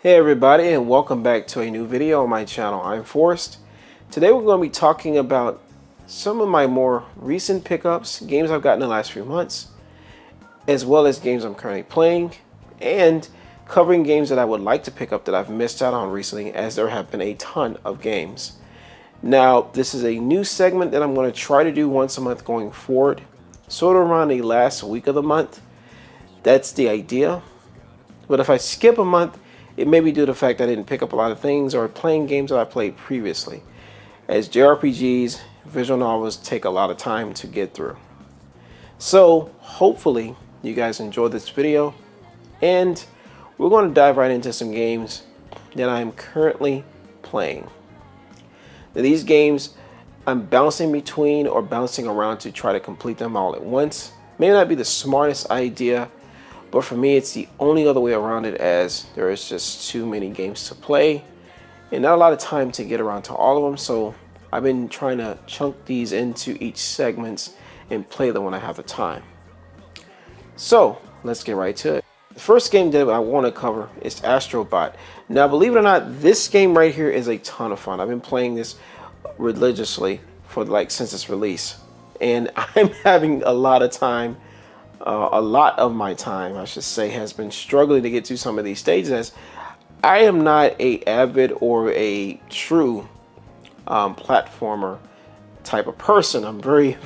Hey everybody, and welcome back to a new video on my channel. I'm Forrest. Today we're going to be talking about some of my more recent pickups, games I've gotten in the last few months, as well as games I'm currently playing, and covering games that I would like to pick up that I've missed out on recently, as there have been a ton of games. Now, this is a new segment that I'm going to try to do once a month going forward, sort of around the last week of the month. That's the idea. But if I skip a month, it may be due to the fact that I didn't pick up a lot of things or playing games that I played previously, as JRPGs, visual novels take a lot of time to get through. So hopefully you guys enjoy this video, and we're going to dive right into some games that I'm currently playing. Now, these games I'm bouncing between or bouncing around to try to complete them all at once. May not be the smartest idea, but for me it's the only other way around it, as there is just too many games to play and not a lot of time to get around to all of them. So I've been trying to chunk these into each segments and play them when I have the time. So let's get right to it. The first game that I want to cover is Astro Bot. Now, believe it or not, this game right here is a ton of fun. I've been playing this religiously for since its release, and I'm having a lot of time. A lot of my time, I should say, has been struggling to get to some of these stages, as I am not a avid or a true platformer type of person. I'm very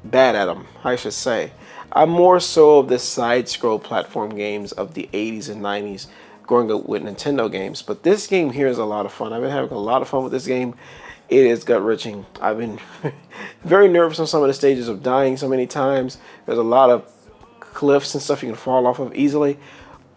bad at them, I should say. I'm more so of the side-scroll platform games of the 80s and 90s, growing up with Nintendo games. But this game here is a lot of fun. I've been having a lot of fun with this game. It is gut-wrenching. I've been very nervous on some of the stages of dying so many times. There's a lot of cliffs and stuff you can fall off of easily.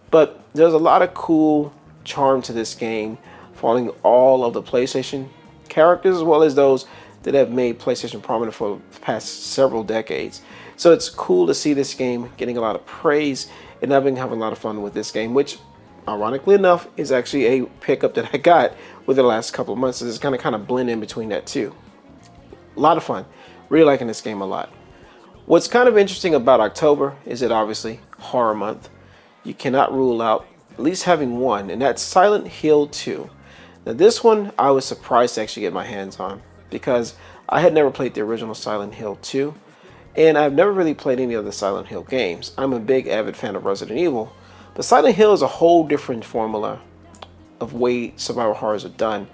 But there's a lot of cool charm to this game, following all of the PlayStation characters, as well as those that have made PlayStation prominent for the past several decades. So it's cool to see this game getting a lot of praise, and I've been having a lot of fun with this game, which ironically enough is actually a pickup that I got within the last couple of months. So it's kind of blend in between that too. A lot of fun. Really liking this game a lot. What's kind of interesting about October is that obviously horror month. You cannot rule out at least having one, and that's Silent Hill 2. Now this one I was surprised to actually get my hands on, because I had never played the original Silent Hill 2, and I've never really played any of the Silent Hill games. I'm a big avid fan of Resident Evil, but Silent Hill is a whole different formula of way survival horrors are done.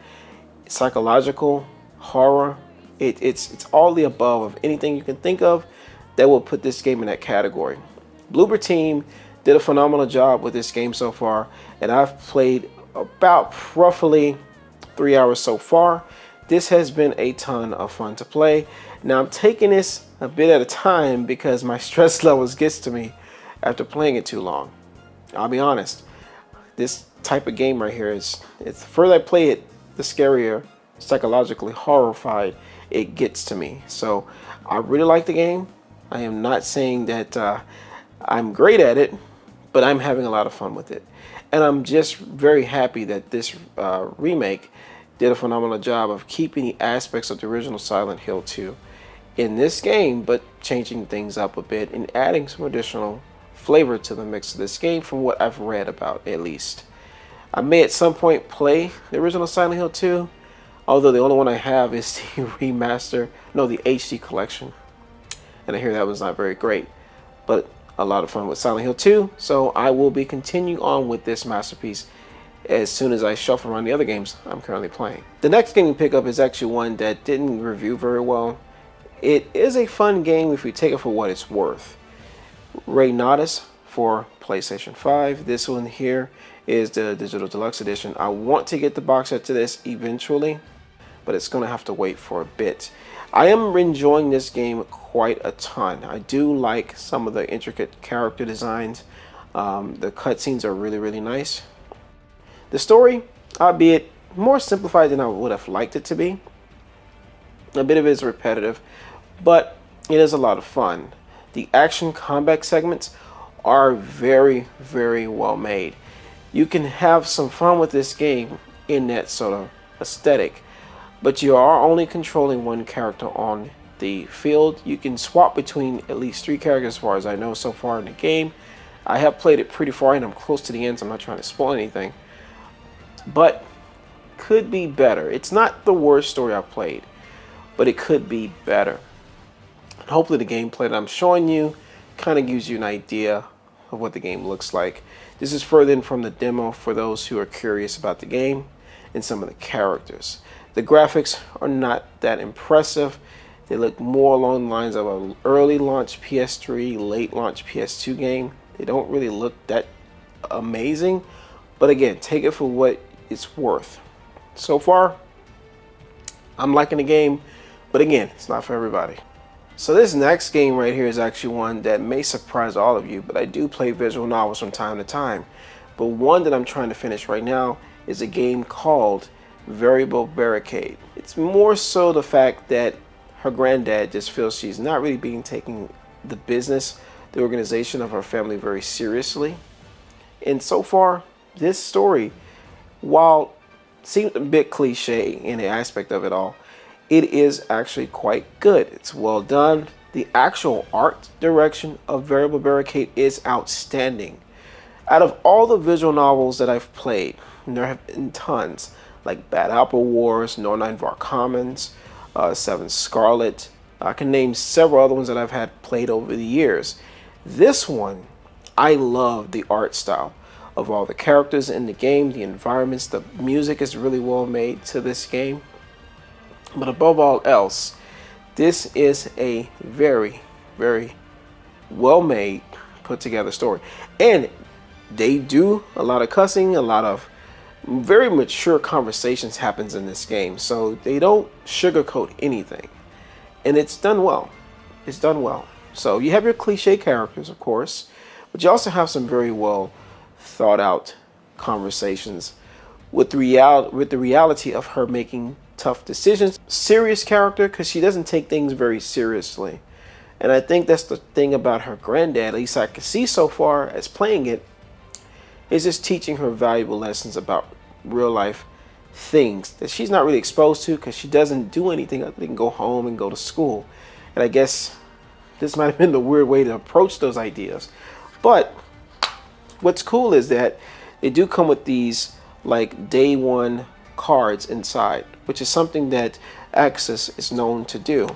Psychological horror, it's all the above of anything you can think of that will put this game in that category. Bloober Team did a phenomenal job with this game so far, and I've played about roughly 3 hours so far. This has been a ton of fun to play. Now I'm taking this a bit at a time because my stress levels gets to me after playing it too long. I'll be honest, this type of game right here it's the further I play it, the scarier, psychologically horrified it gets to me. So I really like the game. I am not saying that I'm great at it, but I'm having a lot of fun with it. And I'm just very happy that this remake did a phenomenal job of keeping the aspects of the original Silent Hill 2 in this game, but changing things up a bit and adding some additional flavor to the mix of this game, from what I've read about at least. I may at some point play the original Silent Hill 2, although the only one I have is the remaster, no, the HD collection. And I hear that was not very great, but a lot of fun with Silent Hill 2, so I will be continuing on with this masterpiece as soon as I shuffle around the other games I'm currently playing. The next game we pick up is actually one that didn't review very well. It is a fun game if you take it for what it's worth. Reyntis for PlayStation 5. This one here is the Digital Deluxe Edition. I want to get the box set to this eventually, but it's going to have to wait for a bit. I am enjoying this game quite a ton. I do like some of the intricate character designs. The cutscenes are really nice. The story, albeit more simplified than I would have liked it to be. A bit of it is repetitive, but it is a lot of fun. The action combat segments are very well made. You can have some fun with this game in that sort of aesthetic, but you are only controlling one character on the field. You can swap between at least 3 characters as far as I know so far in the game. I have played it pretty far and I'm close to the end, so I'm not trying to spoil anything. But could be better. It's not the worst story I've played, but it could be better. And hopefully the gameplay that I'm showing you kind of gives you an idea of what the game looks like. This is further in from the demo for those who are curious about the game and some of the characters. The graphics are not that impressive. They look more along the lines of an early launch PS3, late launch PS2 game. They don't really look that amazing, but again, take it for what it's worth. So far, I'm liking the game, but again, it's not for everybody. So this next game right here is actually one that may surprise all of you, but I do play visual novels from time to time. But one that I'm trying to finish right now is a game called Barricade. It's more so the fact that her granddad just feels she's not really being taking the business, the organization of her family very seriously. And so far, this story, while it seems a bit cliche in the aspect of it all, it is actually quite good. It's well done. The actual art direction of Barricade is outstanding. Out of all the visual novels that I've played, and there have been tons, like Bad Apple Wars, No 9 Varcommons, Seven Scarlet. I can name several other ones that I've had played over the years. This one, I love the art style of all the characters in the game, the environments, the music is really well made to this game. But above all else, this is a very, very well made, put together story. And they do a lot of cussing, a lot of very mature conversations happens in this game. So they don't sugarcoat anything. And it's done well. It's done well. So you have your cliche characters, of course, but you also have some very well thought out conversations with the reality of her making tough decisions. Serious character because she doesn't take things very seriously. And I think that's the thing about her granddad, at least I can see so far as playing it, is just teaching her valuable lessons about real life things that she's not really exposed to because she doesn't do anything other than go home and go to school. And I guess this might have been the weird way to approach those ideas. But what's cool is that they do come with these like day one cards inside, which is something that Axis is known to do.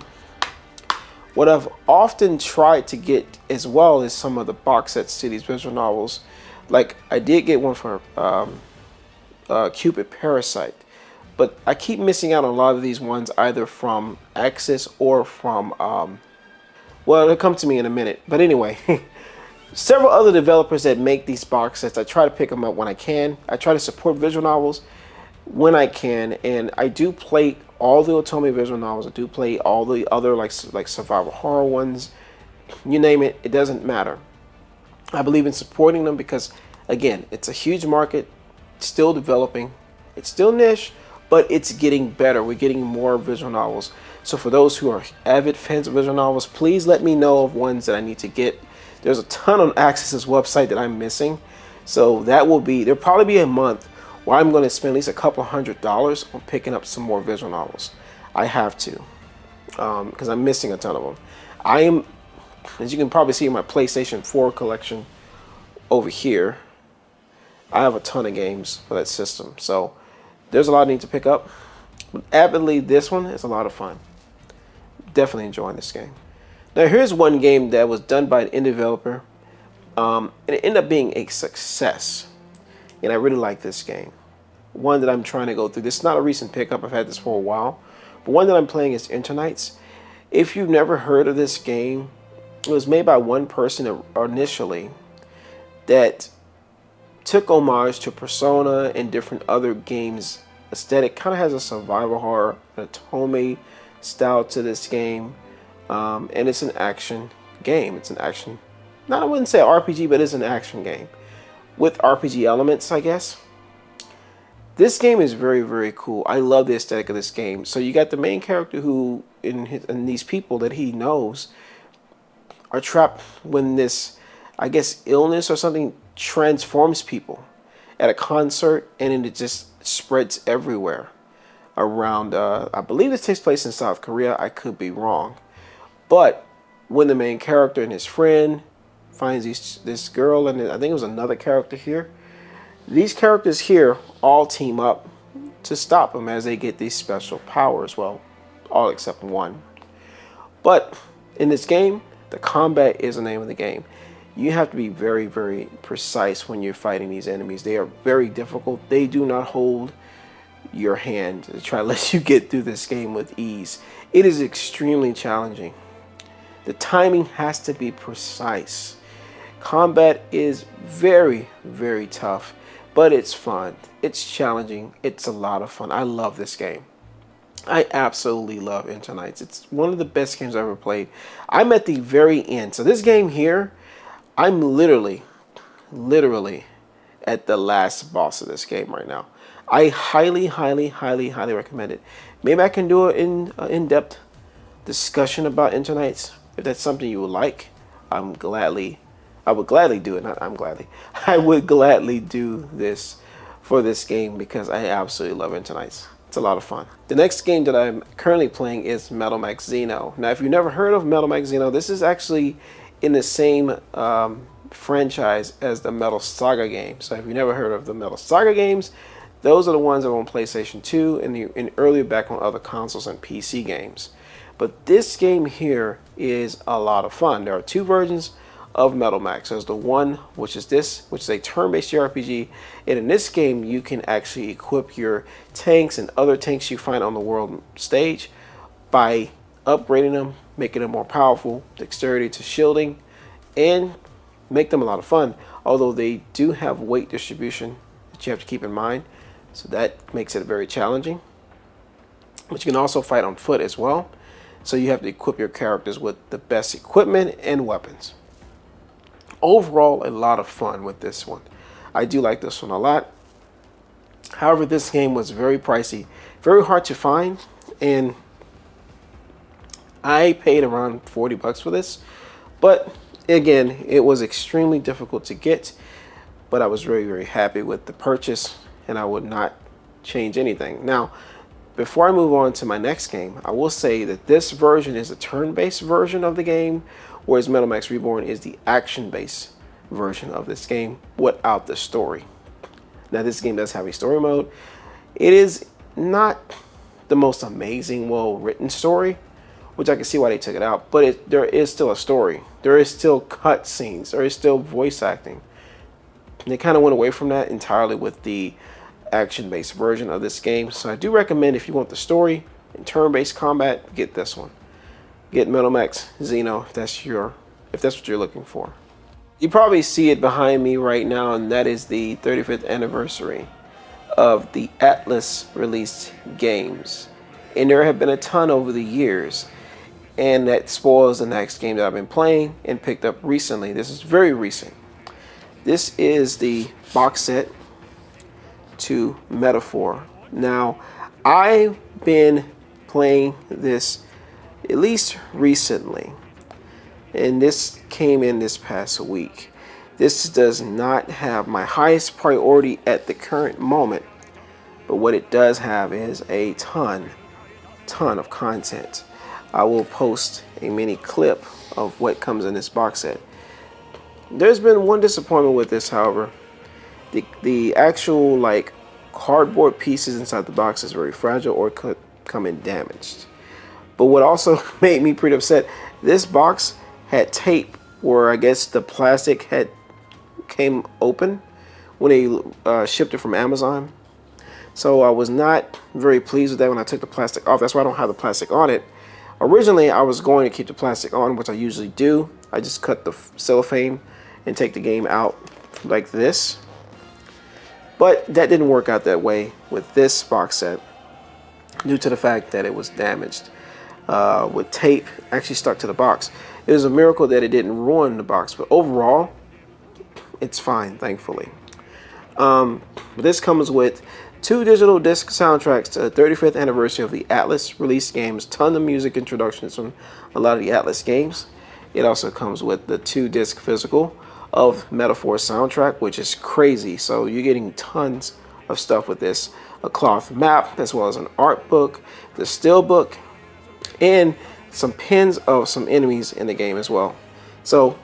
What I've often tried to get as well is some of the box sets to these visual novels. Like I did get one for Cupid Parasite, but I keep missing out on a lot of these ones either from Axis or from well, it'll come to me in a minute. But anyway, several other developers that make these box sets, I try to pick them up when I can. I try to support visual novels when I can, and I do play all the otome visual novels. I do play all the other like survival horror ones. You name it, it doesn't matter. I believe in supporting them because, again, it's a huge market, it's still developing, it's still niche, but it's getting better. We're getting more visual novels. So for those who are avid fans of visual novels, please let me know of ones that I need to get. There's a ton on Axis's website that I'm missing. So there'll probably be a month where I'm going to spend at least a couple $100 on picking up some more visual novels. I have to, because I'm missing a ton of them. I am, as you can probably see in my PlayStation 4 collection over here, I have a ton of games for that system. So there's a lot I need to pick up. But avidly, this one is a lot of fun. Definitely enjoying this game. Now here's one game that was done by an indie developer, and it ended up being a success. And I really like this game. One that I'm trying to go through. This is not a recent pickup. I've had this for a while. But one that I'm playing is Eternights. If you've never heard of this game, it was made by one person initially that took homage to Persona and different other games aesthetic. Kind of has a survival horror, an otome style to this game. And it's an action game. It's an action, I wouldn't say RPG, but it's an action game with RPG elements, I guess. This game is very, very cool. I love the aesthetic of this game. So you got the main character who, and these people that he knows are trapped when this, I guess, illness or something transforms people at a concert, and it just spreads everywhere around. I believe this takes place in South Korea. I could be wrong. But when the main character and his friend finds this girl, and I think it was another character here. These characters here all team up to stop them as they get these special powers. Well, all except one. But in this game, the combat is the name of the game. You have to be very, very precise when you're fighting these enemies. They are very difficult. They do not hold your hand to try to let you get through this game with ease. It is extremely challenging. The timing has to be precise. Combat is very, very tough, but it's fun. It's challenging. It's a lot of fun. I love this game. I absolutely love Eternights. It's one of the best games I've ever played. I'm at the very end. So this game here, I'm literally at the last boss of this game right now. I highly recommend it. Maybe I can do an in-depth discussion about Eternights. If that's something you would like, I would gladly do it. I would gladly do this for this game because I absolutely love Eternights. It's a lot of fun. The next game that I'm currently playing is Max Xeno. Now, if you've never heard of Max Xeno, this is actually in the same franchise as the Metal Saga games. So if you've never heard of the Metal Saga games, those are the ones that were on PlayStation 2 and earlier back on other consoles and PC games. But this game here is a lot of fun. There are two versions of Max. There's the one which is a turn-based JRPG, and in this game you can actually equip your tanks and other tanks you find on the world stage by upgrading them, making them more powerful, dexterity to shielding, and make them a lot of fun. Although they do have weight distribution that you have to keep in mind, so that makes it very challenging. But you can also fight on foot as well, so you have to equip your characters with the best equipment and weapons. Overall, a lot of fun with this one. I do like this one a lot. However, this game was very pricey, very hard to find, and I paid around 40 bucks for this. But again, it was extremely difficult to get, but I was very, very happy with the purchase, and I would not change anything. Now, before I move on to my next game, I will say that this version is a turn-based version of the game, whereas Max Reborn is the action-based version of this game without the story. Now, this game does have a story mode. It is not the most amazing, well-written story, which I can see why they took it out, but there is still a story. There is still cutscenes. There is still voice acting. And they kind of went away from that entirely with the action-based version of this game. So I do recommend, if you want the story and turn-based combat, get this one. Get Max Xeno if that's what you're looking for. You probably see it behind me right now, and that is the 35th anniversary of the Atlas released games. And there have been a ton over the years, and that spoils the next game that I've been playing and picked up recently. This is very recent. This is the box set to Metaphor. Now, I've been playing this at least recently, and this came in this past week. This does not have my highest priority at the current moment, but what it does have is a ton of content. I will post a mini clip of what comes in this box set. There's been one disappointment with this, however. The actual cardboard pieces inside the box is very fragile or could come in damaged. But what also made me pretty upset, this box had tape where I guess the plastic came open when they shipped it from Amazon. So I was not very pleased with that when I took the plastic off. That's why I don't have the plastic on it. Originally, I was going to keep the plastic on, which I usually do. I just cut the cellophane and take the game out like this. But that didn't work out that way with this box set due to the fact that it was damaged. With tape actually stuck to the box. It was a miracle that it didn't ruin the box, but overall, it's fine, thankfully. But this comes with 2 digital disc soundtracks to the 35th anniversary of the Atlas released games, ton of music introductions from a lot of the Atlas games. It also comes with the 2 disc physical of Metaphor soundtrack, which is crazy. So you're getting tons of stuff with this. A cloth map, as well as an art book, the steel book, and some pins of some enemies in the game as well. So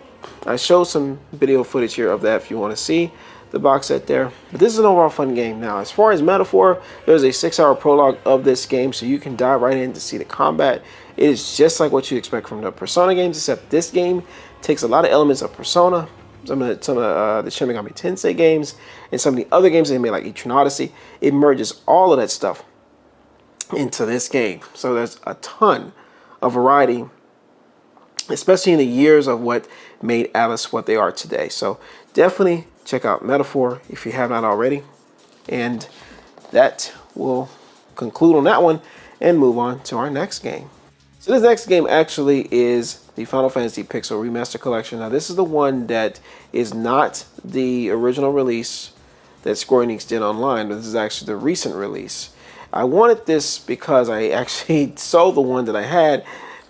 I showed some video footage here of that if you want to see the box set there. But this is an overall fun game. Now, as far as Metaphor, there's a 6-hour prologue of this game, so you can dive right in to see the combat. It is just like what you expect from the Persona games, except this game takes a lot of elements of Persona, some of the Shin Megami Tensei games, and some of the other games they made like Eternights Odyssey. It merges all of that stuff into this game. So there's a ton of variety, especially in the years of what made Alice what they are today. So definitely check out Metaphor if you have not already. And that will conclude on that one and move on to our next game. So this next game actually is the Final Fantasy Pixel Remaster Collection. Now this is the one that is not the original release that Square Enix did online, but this is actually the recent release. I wanted this because I actually sold the one that I had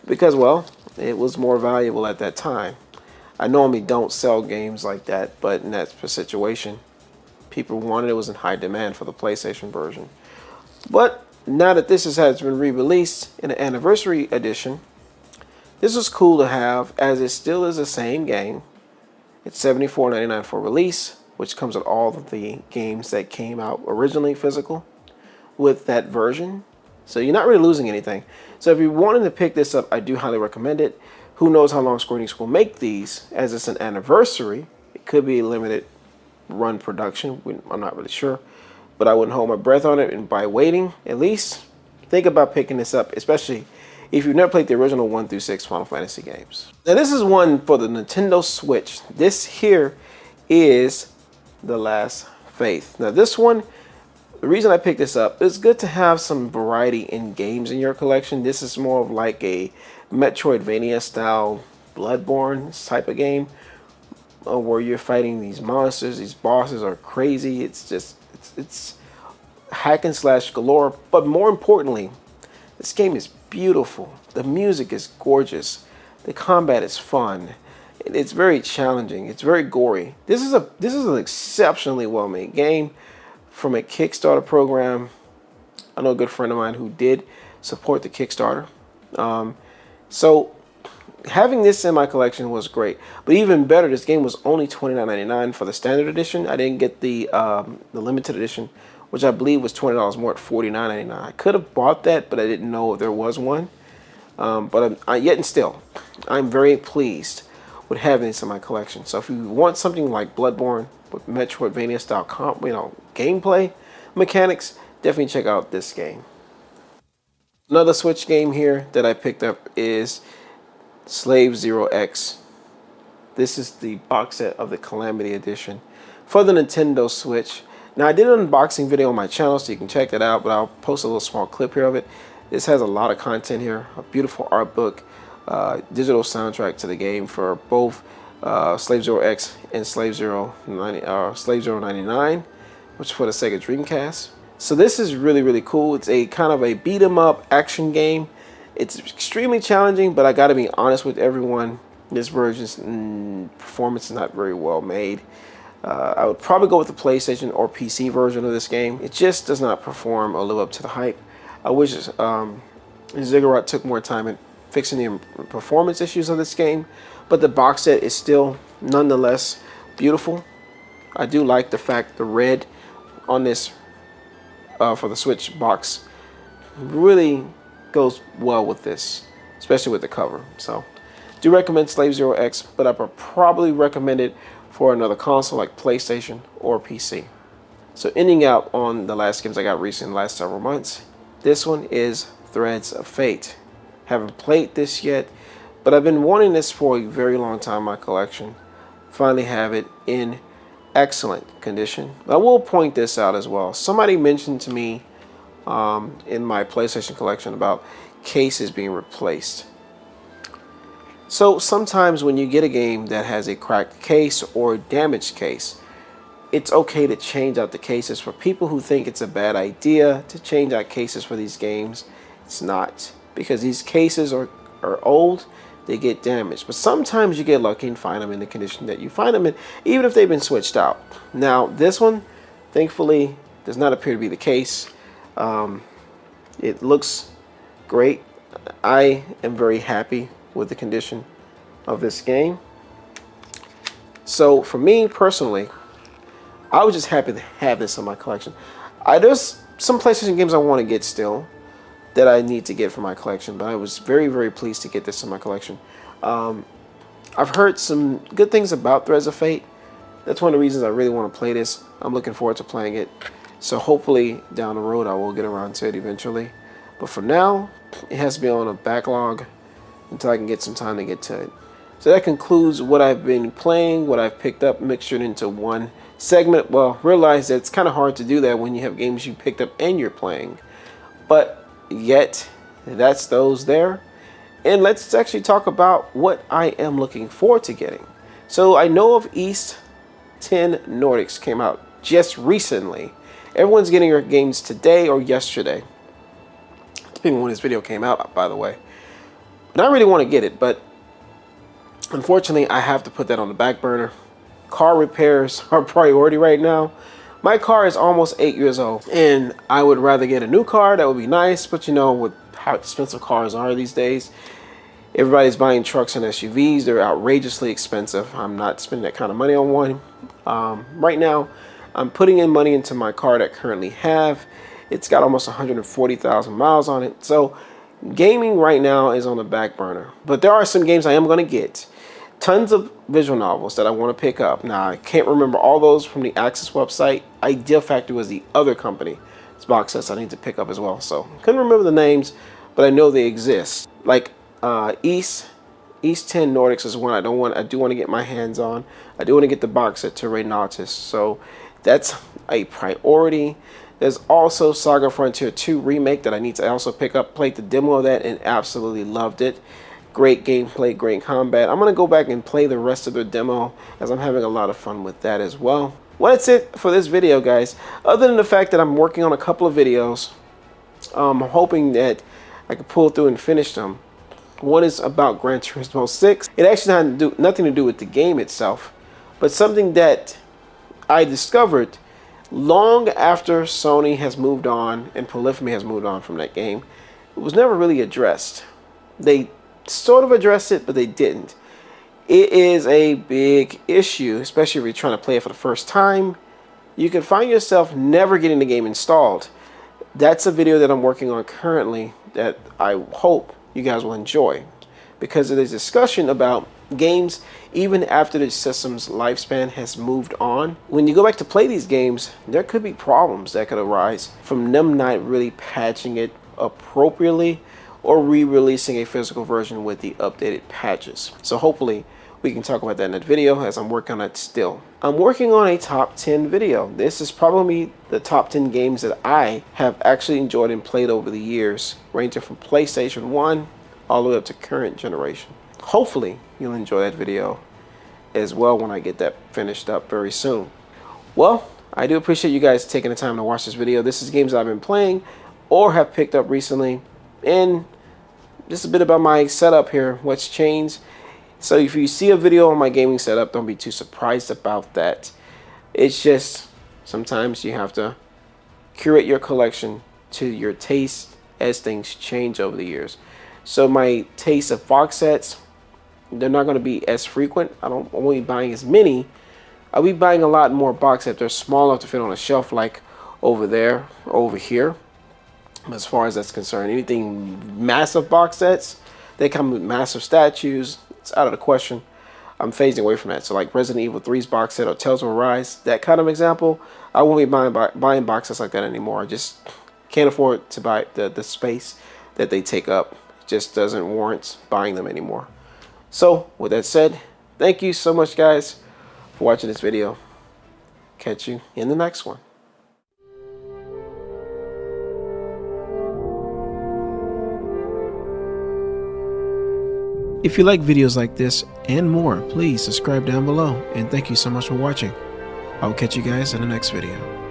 because, well, it was more valuable at that time. I normally don't sell games like that, but in that situation, people wanted it, was in high demand for the PlayStation version. But now that this has been re-released in an anniversary edition, this was cool to have, as it still is the same game. It's $74.99 for release, which comes with all of the games that came out originally physical with that version. So you're not really losing anything. So if you're wanting to pick this up, I do highly recommend it. Who knows how long Square Enix will make these, as it's an anniversary. It could be a limited run production. I'm not really sure. But I wouldn't hold my breath on it, and by waiting, at least think about picking this up, especially if you've never played the original 1 through 6 Final Fantasy games. Now this is one for the Nintendo Switch. This here is The Last Faith. Now this one, the reason I picked this up, it's good to have some variety in games in your collection. This is more of like a Metroidvania style Bloodborne type of game where you're fighting these monsters. These bosses are crazy. It's hack and slash galore. But more importantly, this game is beautiful. The music is gorgeous. The combat is fun. It's very challenging. It's very gory. This is an exceptionally well made game from a Kickstarter program. I know a good friend of mine who did support the Kickstarter. So having this in my collection was great. But even better, this game was only $29.99 for the standard edition. I didn't get the limited edition, which I believe was $20 more at $49.99. I could have bought that, but I didn't know if there was one. But yet and still, I'm very pleased with having this in my collection. So if you want something like Bloodborne with Metroidvania style gameplay mechanics, definitely check out this game. Another Switch game here that I picked up is Slave Zero X. This is the box set of the Calamity Edition for the Nintendo Switch. Now I did an unboxing video on my channel, so you can check that out, but I'll post a little small clip here of it. This has a lot of content here, a beautiful art book, digital soundtrack to the game for both Slave Zero X and Slave Zero 99, which is for the Sega Dreamcast. So this is really, really cool. It's a kind of a beat 'em up action game. It's extremely challenging, but I gotta be honest with everyone, this version's performance is not very well made. I would probably go with the PlayStation or PC version of this game. It just does not perform or live up to the hype. I wish Ziggurat took more time in fixing the performance issues of this game, but the box set is still nonetheless beautiful. I do like the fact the red on this for the Switch box really goes well with this, especially with the cover. So do recommend Slave Zero X, but I would probably recommend it for another console like PlayStation or PC. So ending out on the last games I got recently in the last several months, this one is Threads of Fate. Haven't played this yet, but I've been wanting this for a very long time in my collection. Finally have it in excellent condition. I will point this out as well. Somebody mentioned to me in my PlayStation collection about cases being replaced. So sometimes when you get a game that has a cracked case or a damaged case, it's okay to change out the cases. For people who think it's a bad idea to change out cases for these games, it's not, because these cases are old, they get damaged. But sometimes you get lucky and find them in the condition that you find them in, even if they've been switched out. Now this one, thankfully, does not appear to be the case. It looks great. I am very happy with the condition of this game. So for me personally, I was just happy to have this in my collection. There's some PlayStation games I want to get still that I need to get for my collection, but I was very, very pleased to get this in my collection. I've heard some good things about Threads of Fate. That's one of the reasons I really want to play this. I'm looking forward to playing it. So hopefully down the road I will get around to it eventually. But for now, it has to be on a backlog until I can get some time to get to it. So that concludes what I've been playing, what I've picked up, mixed it into one segment. Well, realize that it's kind of hard to do that when you have games you picked up and you're playing. But yet, that's those there. And let's actually talk about what I am looking forward to getting. So I know of East 10 Nordics came out just recently. Everyone's getting their games today or yesterday, depending on when this video came out, by the way. And I really want to get it, but unfortunately, I have to put that on the back burner. Car repairs are priority right now. My car is almost 8 years old, and I would rather get a new car. That would be nice, but you know, with how expensive cars are these days, everybody's buying trucks and SUVs. They're outrageously expensive. I'm not spending that kind of money on one. Right now, I'm putting in money into my car that I currently have. It's got almost 140,000 miles on it. So gaming right now is on the back burner. But there are some games I am going to get. Tons of visual novels that I want to pick up. Now, I can't remember all those from the Access website. Idea Factory was the other company. It's box sets I need to pick up as well. So, couldn't remember the names, but I know they exist. Like East 10 Nordics is one I do want to get my hands on. I do want to get the box set to Reyntis. So, that's a priority. There's also Saga Frontier 2 Remake that I need to also pick up. Played the demo of that and absolutely loved it. Great gameplay, great combat. I'm going to go back and play the rest of the demo as I'm having a lot of fun with that as well. Well, that's it for this video, guys. Other than the fact that I'm working on a couple of videos, I'm hoping that I can pull through and finish them. One is about Gran Turismo 6. It actually had nothing to do with the game itself, but something that I discovered long after Sony has moved on and Polyphony has moved on from that game. It was never really addressed. They sort of addressed it, but they didn't. It is a big issue, especially if you're trying to play it for the first time. You can find yourself never getting the game installed. That's a video that I'm working on currently that I hope you guys will enjoy, because there's discussion about games even after the system's lifespan has moved on. When you go back to play these games, there could be problems that could arise from them not really patching it appropriately or re-releasing a physical version with the updated patches. So hopefully we can talk about that in that video, as I'm working on it still. I'm working on a top 10 video. This is probably the top 10 games that I have actually enjoyed and played over the years, ranging from PlayStation 1 all the way up to current generation. Hopefully you'll enjoy that video as well when I get that finished up very soon. Well, I do appreciate you guys taking the time to watch this video. This is games I've been playing or have picked up recently, and just a bit about my setup here, what's changed. So if you see a video on my gaming setup, don't be too surprised about that. It's just sometimes you have to curate your collection to your taste as things change over the years. So my taste of box sets, they're not going to be as frequent. I won't be buying as many. I'll be buying a lot more box sets. They're small enough to fit on a shelf, like over there or over here. As far as that's concerned, anything massive box sets, they come with massive statues, it's out of the question. I'm phasing away from that. So like Resident Evil 3's box set or Tales of Arise, that kind of example, I won't be buying box sets like that anymore. I just can't afford to buy the space that they take up. It just doesn't warrant buying them anymore. So with that said, thank you so much, guys, for watching this video. Catch you in the next one. If you like videos like this and more, please subscribe down below, and thank you so much for watching. I will catch you guys in the next video.